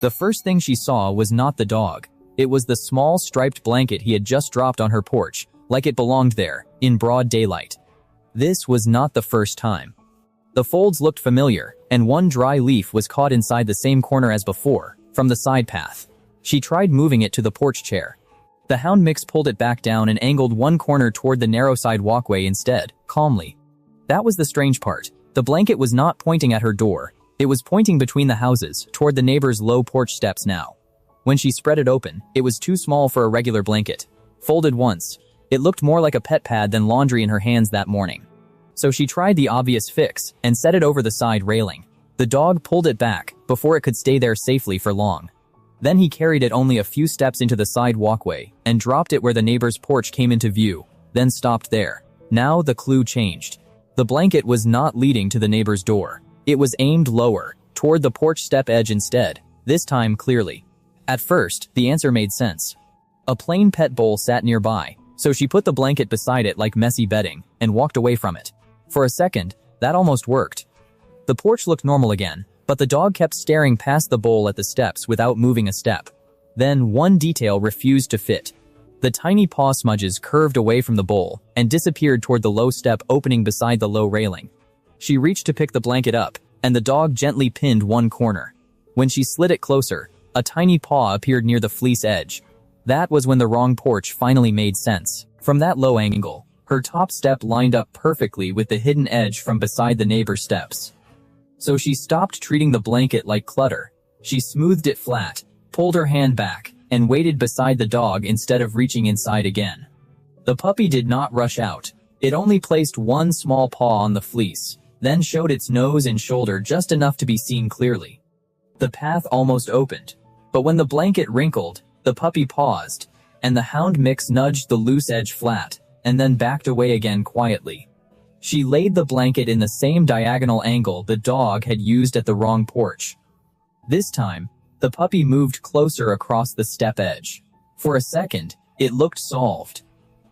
The first thing she saw was not the dog. It was the small striped blanket he had just dropped on her porch, like it belonged there, in broad daylight. This was not the first time. The folds looked familiar, and one dry leaf was caught inside the same corner as before, from the side path. She tried moving it to the porch chair. The hound mix pulled it back down and angled one corner toward the narrow side walkway instead, calmly. That was the strange part. The blanket was not pointing at her door. It was pointing between the houses, toward the neighbor's low porch steps now. When she spread it open, it was too small for a regular blanket. Folded once, it looked more like a pet pad than laundry in her hands that morning. So she tried the obvious fix and set it over the side railing. The dog pulled it back before it could stay there safely for long. Then he carried it only a few steps into the side walkway and dropped it where the neighbor's porch came into view, then stopped there. Now the clue changed. The blanket was not leading to the neighbor's door. It was aimed lower, toward the porch step edge instead, this time clearly. At first, the answer made sense. A plain pet bowl sat nearby, so she put the blanket beside it like messy bedding and walked away from it. For a second, that almost worked. The porch looked normal again, but the dog kept staring past the bowl at the steps without moving a step. Then one detail refused to fit. The tiny paw smudges curved away from the bowl and disappeared toward the low step opening beside the low railing. She reached to pick the blanket up, and the dog gently pinned one corner. When she slid it closer, a tiny paw appeared near the fleece edge. That was when the wrong porch finally made sense. From that low angle, her top step lined up perfectly with the hidden edge from beside the neighbor's steps. So she stopped treating the blanket like clutter. She smoothed it flat, pulled her hand back, and waited beside the dog instead of reaching inside again. The puppy did not rush out. It only placed one small paw on the fleece, then showed its nose and shoulder just enough to be seen clearly. The path almost opened, but when the blanket wrinkled, the puppy paused, and the hound mix nudged the loose edge flat, and then backed away again quietly. She laid the blanket in the same diagonal angle the dog had used at the wrong porch. This time, the puppy moved closer across the step edge. For a second, it looked solved.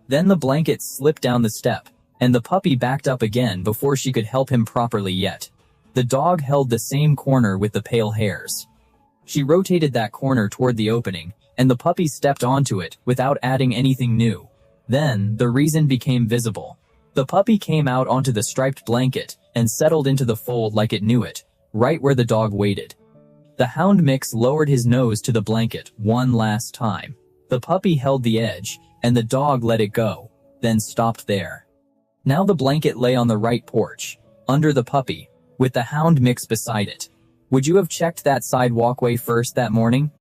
Then the blanket slipped down the step, and the puppy backed up again before she could help him properly yet. The dog held the same corner with the pale hairs. She rotated that corner toward the opening, and the puppy stepped onto it without adding anything new. Then, the reason became visible. The puppy came out onto the striped blanket and settled into the fold like it knew it, right where the dog waited. The hound mix lowered his nose to the blanket one last time. The puppy held the edge, and the dog let it go, then stopped there. Now the blanket lay on the right porch, under the puppy, with the hound mix beside it. Would you have checked that side walkway first that morning?